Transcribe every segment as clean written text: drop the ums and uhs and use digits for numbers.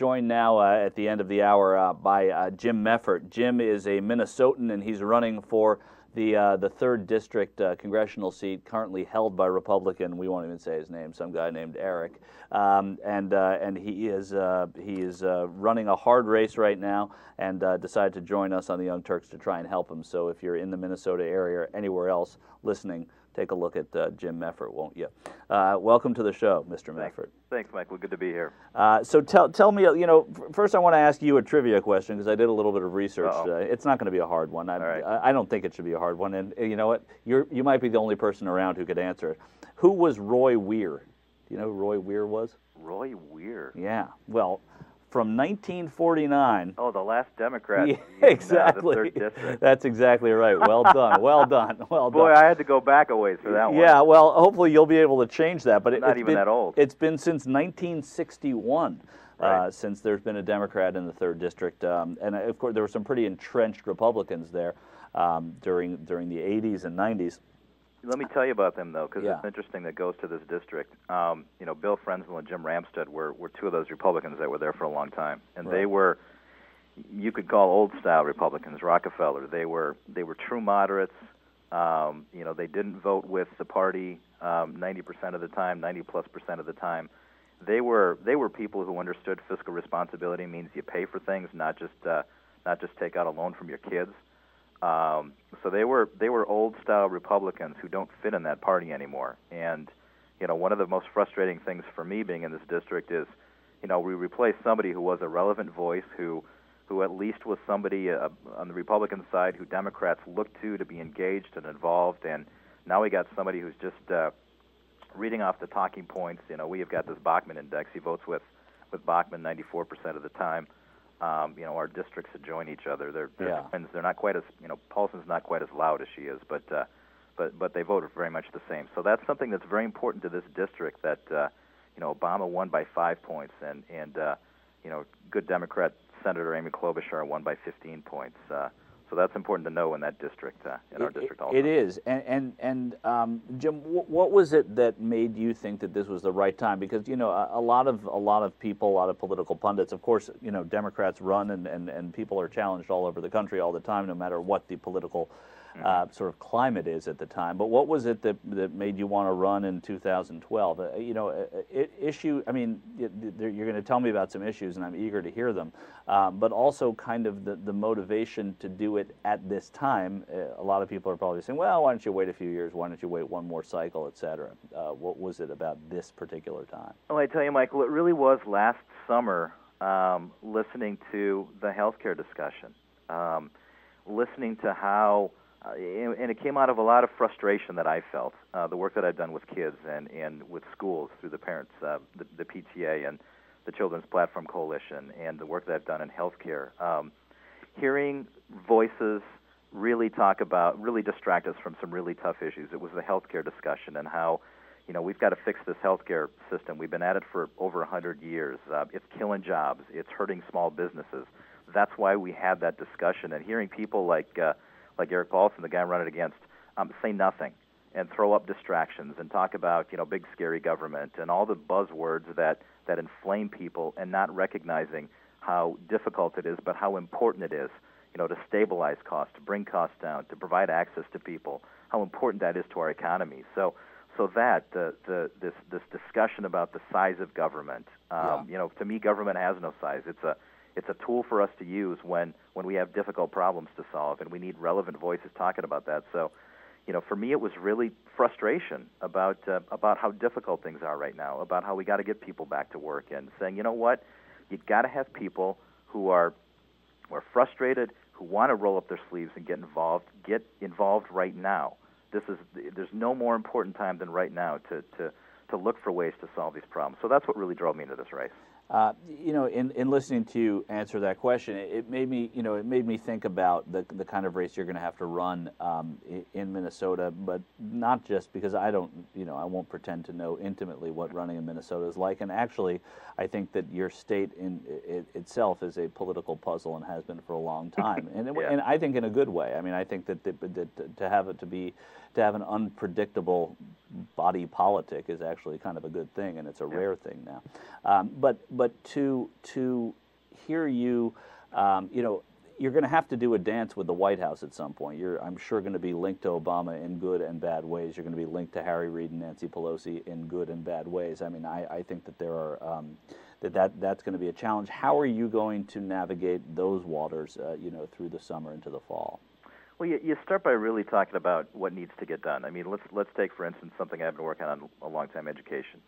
joined now at the end of the hour by Jim Meffert. Jim is a Minnesotan, and he's running for the 3rd District congressional seat, currently held by Republican. We won't even say his name. Some guy named Eric, and he is running a hard race right now, and decided to join us on the Young Turks to try and help him. So if you're in the Minnesota area or anywhere else listening, take a look at Jim Meffert, won't you? Welcome to the show, Mr. Meffert. Thanks, Michael. Good to be here. So tell me, first I want to ask you a trivia question, because I did a little bit of research. It's not going to be a hard one. I don't think it should be a hard one. And you know what? You might be the only person around who could answer it. Who was Roy Weir? Do you know who Roy Weir was? Roy Weir? Yeah. Well, from 1949. Oh, the last Democrat. Yeah, exactly. The 3rd District. That's exactly right. Well done. Well done. Well done. Boy, I had to go back a ways for that one. Yeah. Well, hopefully you'll be able to change that. But not even that old. It's been since 1961. Right. Since there's been a Democrat in the 3rd District, and of course there were some pretty entrenched Republicans there during the 80s and 90s. Let me tell you about them, though, because Yeah. it's interesting that goes to this district. Bill Frensville and Jim Ramstad were 2 of those Republicans that were there for a long time, and Right. they were, you could call old-style Republicans, Rockefeller. They were true moderates. They didn't vote with the party 90% of the time, 90+% of the time. They were people who understood fiscal responsibility means you pay for things, not just take out a loan from your kids. So they were old-style Republicans who don't fit in that party anymore. And one of the most frustrating things for me being in this district is, we replaced somebody who was a relevant voice, who at least was somebody on the Republican side who Democrats looked to be engaged and involved. And now we got somebody who's just reading off the talking points. We have got this Bachman index. He votes with Bachman 94% of the time. Our districts adjoin each other. They're twins. They're not quite as, Paulson's not quite as loud as she is, but they vote very much the same. So that's something that's very important to this district, that Obama won by 5 points, and good Democrat Senator Amy Klobuchar won by 15 points. So that's important to know in that district, in our district also. It is. And Jim, what was it that made you think that this was the right time? Because a lot of people, a lot of political pundits, of course, Democrats run and people are challenged all over the country all the time, no matter what the political sort of climate is at the time. But what was it that made you want to run in 2012? Issue. I mean, you're going to tell me about some issues, and I'm eager to hear them. But also, kind of the motivation to do it at this time. A lot of people are probably saying, "Well, why don't you wait a few years? Why don't you wait one more cycle, et cetera?" What was it about this particular time? Well, I tell you, Michael, it really was last summer. Listening to the healthcare discussion, listening to how. And it came out of a lot of frustration that I felt, the work that I've done with kids and with schools through the parents, the PTA and the Children's Platform Coalition, and the work that I've done in healthcare. Hearing voices really distract us from some really tough issues. It was the healthcare discussion and how, we've got to fix this healthcare system. We've been at it for over 100 years. It's killing jobs. It's hurting small businesses. That's why we had that discussion. And hearing people like Eric Paulson, the guy I'm running against, say nothing and throw up distractions and talk about, big scary government and all the buzzwords that inflame people, and not recognizing how difficult it is, but how important it is, to stabilize costs, to bring costs down, to provide access to people, how important that is to our economy. So that this discussion about the size of government, to me, government has no size. It's a tool for us to use when we have difficult problems to solve, and we need relevant voices talking about that. So, for me, it was really frustration about how difficult things are right now, about how we got to get people back to work, and saying, you know what, you've got to have people who are frustrated, who want to roll up their sleeves and get involved right now. There's no more important time than right now to look for ways to solve these problems. So that's what really drove me into this race. In listening to you answer that question, it made me think about the kind of race you're going to have to run in Minnesota, but not just because I won't pretend to know intimately what running in Minnesota is like. And actually, I think that your state itself is a political puzzle and has been for a long time, and I think in a good way. I mean, I think that to have an unpredictable body politic is actually kind of a good thing, and it's a rare thing now. But to hear you, you're going to have to do a dance with the White House at some point. You're, I'm sure, going to be linked to Obama in good and bad ways. You're going to be linked to Harry Reid and Nancy Pelosi in good and bad ways. I mean, I think that there are that's going to be a challenge. How are you going to navigate those waters, through the summer into the fall? Well, you start by really talking about what needs to get done. I mean, let's take, for instance, something I've been working on a long time: education.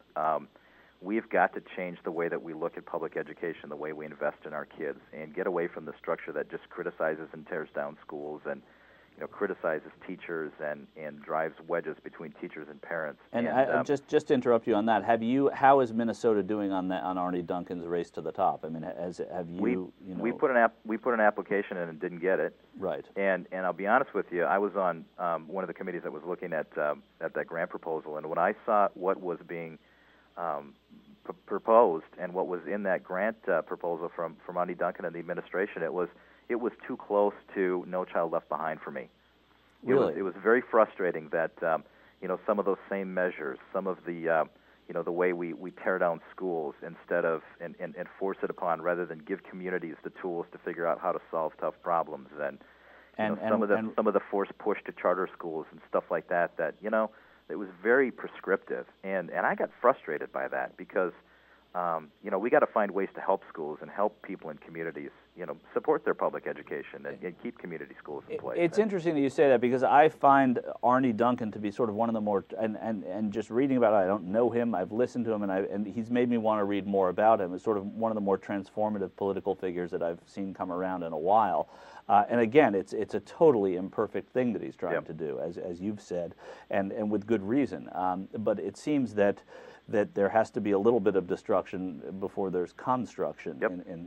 We've got to change the way that we look at public education, the way we invest in our kids, and get away from the structure that just criticizes and tears down schools and criticizes teachers and drives wedges between teachers and parents. And just to interrupt you on that, how is Minnesota doing on that, on Arne Duncan's race to the top? I mean, have you? We put an application in and didn't get it. Right. And I'll be honest with you, I was on one of the committees that was looking at that grant proposal, and when I saw what was being proposed and what was in that grant proposal from Arne Duncan and the administration, it was too close to No Child Left Behind for me. Really? It was very frustrating that some of those same measures, some of the the way we tear down schools instead of and force it upon rather than give communities the tools to figure out how to solve tough problems, and some of the forced push to charter schools and stuff like that it was very prescriptive, and I got frustrated by that because we got to find ways to help schools and help people in communities support their public education and keep community schools in place. It's interesting that you say that, because I find Arne Duncan to be sort of one of the more, and just reading about it, I don't know him, I've listened to him, and he's made me want to read more about him. It's sort of one of the more transformative political figures that I've seen come around in a while. And again, it's a totally imperfect thing that he's trying to do, as you've said, and with good reason. But it seems that there has to be a little bit of destruction before there's construction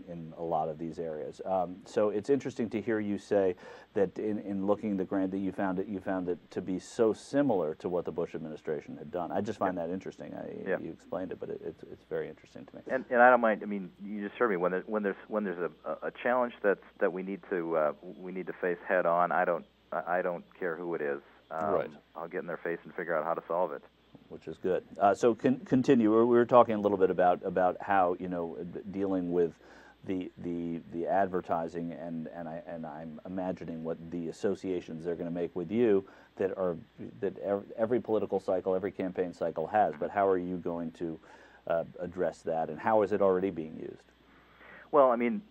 in a lot of these areas. So it's interesting to hear you say that in looking at the grant that you found it to be so similar to what the Bush administration had done. I just find that interesting. You explained it, but it's very interesting to me. And I don't mind. I mean, you just heard me. When there's a challenge that we need to face head on, I don't care who it is. Right. I'll get in their face and figure out how to solve it. Which is good. So continue. We were talking a little bit about how dealing with the advertising and I'm imagining what the associations they're going to make with you that every political cycle, every campaign cycle has. But how are you going to address that, and how is it already being used? Well, I mean,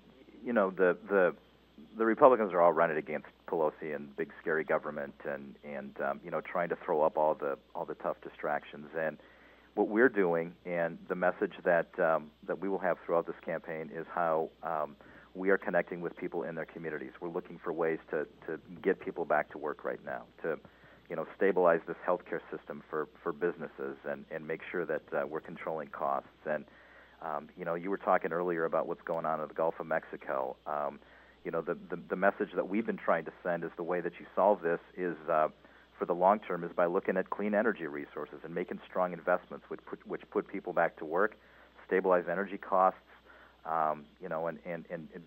the Republicans are all running against Pelosi and big scary government and trying to throw up all the tough distractions. And what we're doing, and the message that we will have throughout this campaign, is how we are connecting with people in their communities. We're looking for ways to get people back to work right now, to stabilize this healthcare system for businesses and make sure that we're controlling costs. And you were talking earlier about what's going on in the Gulf of Mexico. The message that we've been trying to send is the way that you solve this is, for the long term, is by looking at clean energy resources and making strong investments which put people back to work, stabilize energy costs, and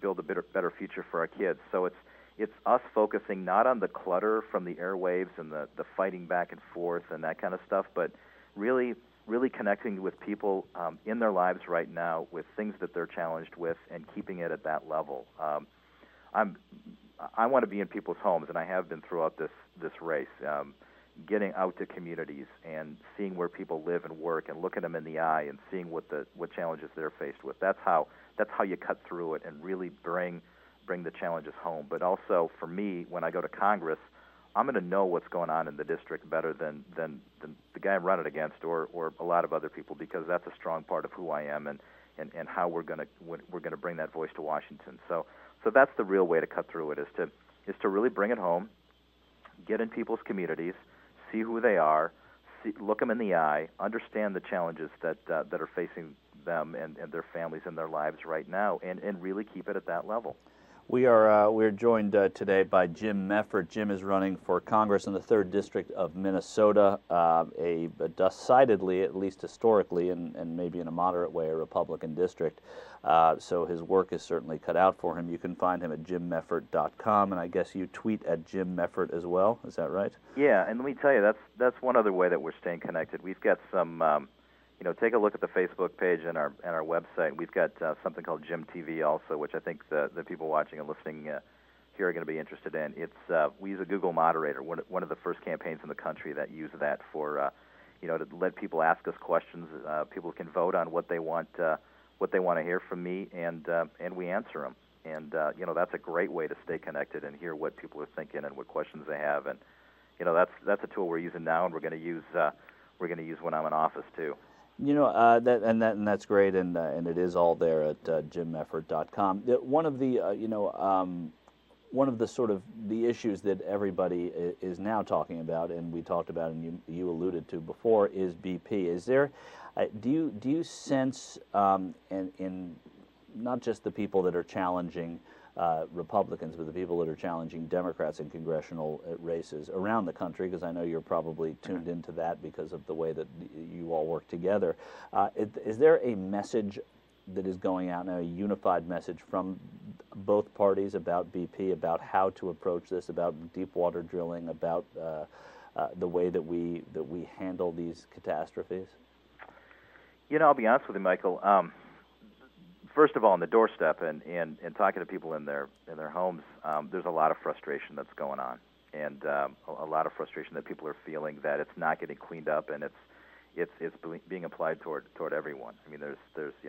build a better future for our kids. So it's us focusing not on the clutter from the airwaves and the fighting back and forth and that kind of stuff, but really connecting with people in their lives right now with things that they're challenged with and keeping it at that level. I want to be in people's homes, and I have been throughout this race, getting out to communities and seeing where people live and work and looking them in the eye and seeing what challenges they're faced with. That's how you cut through it and really bring the challenges home. But also, for me, when I go to Congress, I'm going to know what's going on in the district better than the guy I'm running against or a lot of other people, because that's a strong part of who I am and how we're going to bring that voice to Washington. So that's the real way to cut through it, is to really bring it home, get in people's communities, see who they are, look them in the eye, understand the challenges that are facing them and their families and their lives right now, and really keep it at that level. We're joined today by Jim Meffert. Jim is running for Congress in the 3rd District of Minnesota, a decidedly, at least historically, and maybe in a moderate way, a Republican district. So his work is certainly cut out for him. You can find him at jimmeffert.com, and I guess you tweet at Jim Meffert as well. Is that right? Yeah, and let me tell you, that's one other way that we're staying connected. We've got some. Take a look at the Facebook page and our website. We've got something called Jim TV also, which I think the people watching and listening here are going to be interested in. We use a Google moderator, one of the first campaigns in the country that use that for to let people ask us questions. People can vote on what they want to hear from me, and we answer them. And that's a great way to stay connected and hear what people are thinking and what questions they have. And that's a tool we're using now, and we're going to use when I'm in office too. That's great, and it is all there at jimmeffert.com. One of the sort of the issues that everybody is now talking about, and we talked about, and you alluded to before, is BP. Is there, do you sense, in not just the people that are challenging Republicans, but the people that are challenging Democrats in congressional races around the country, because I know you're probably tuned into that because of the way that you all work together. Is there a message that is going out now, a unified message from both parties about BP, about how to approach this, about deep water drilling, about the way that we handle these catastrophes? I'll be honest with you, Michael. First of all, on the doorstep and talking to people in their homes, there's a lot of frustration that's going on, and a lot of frustration that people are feeling that it's not getting cleaned up, and it's being applied toward everyone. I mean, there's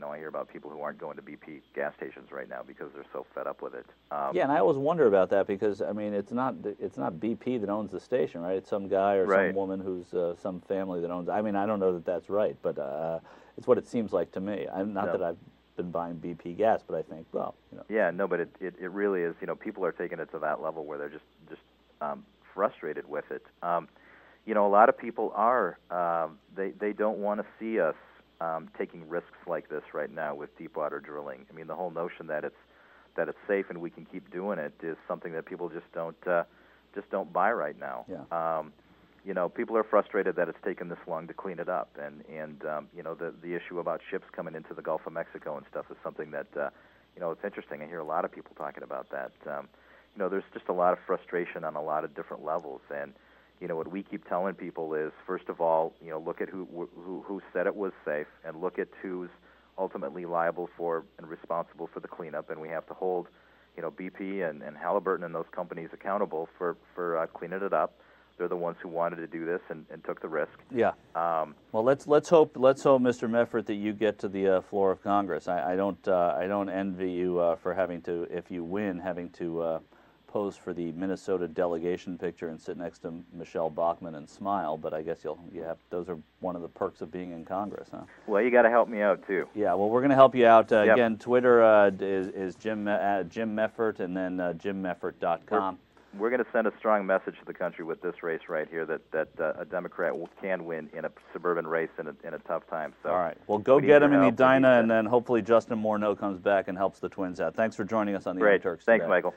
I hear about people who aren't going to BP gas stations right now because they're so fed up with it. Yeah, and I always wonder about that because I mean, it's not BP that owns the station, right? It's some guy or some woman who's some family that owns. I mean, I don't know that that's right, but it's what it seems like to me. That I've been buying BP gas, but I think, well, Yeah, no, but it really is. People are taking it to that level where they're just frustrated with it. A lot of people are. They don't want to see us taking risks like this right now with deep water drilling. I mean, the whole notion that it's safe and we can keep doing it is something that people just don't buy right now. Yeah. People are frustrated that it's taken this long to clean it up, and the issue about ships coming into the Gulf of Mexico and stuff is something that it's interesting. I hear a lot of people talking about that. There's just a lot of frustration on a lot of different levels, and what we keep telling people is, first of all, look at who said it was safe, and look at who's ultimately liable for and responsible for the cleanup, and we have to hold BP and Halliburton and those companies accountable for cleaning it up. They're the ones who wanted to do this and took the risk. Yeah. Well, let's hope, Mr. Meffert, that you get to the floor of Congress. I don't envy you for having to, if you win, having to pose for the Minnesota delegation picture and sit next to Michelle Bachmann and smile. But I guess you have. Those are one of the perks of being in Congress, huh? Well, you got to help me out too. Yeah. Well, we're going to help you out. Yep. Again, Twitter is Jim Meffert, and then jimmeffert.com. We're going to send a strong message to the country with this race right here that a Democrat can win in a suburban race in a tough time. So, all right. Well, go get him in Edina, and then hopefully Justin Morneau comes back and helps the Twins out. Thanks for joining us on the Young Turks today. Thanks, Michael.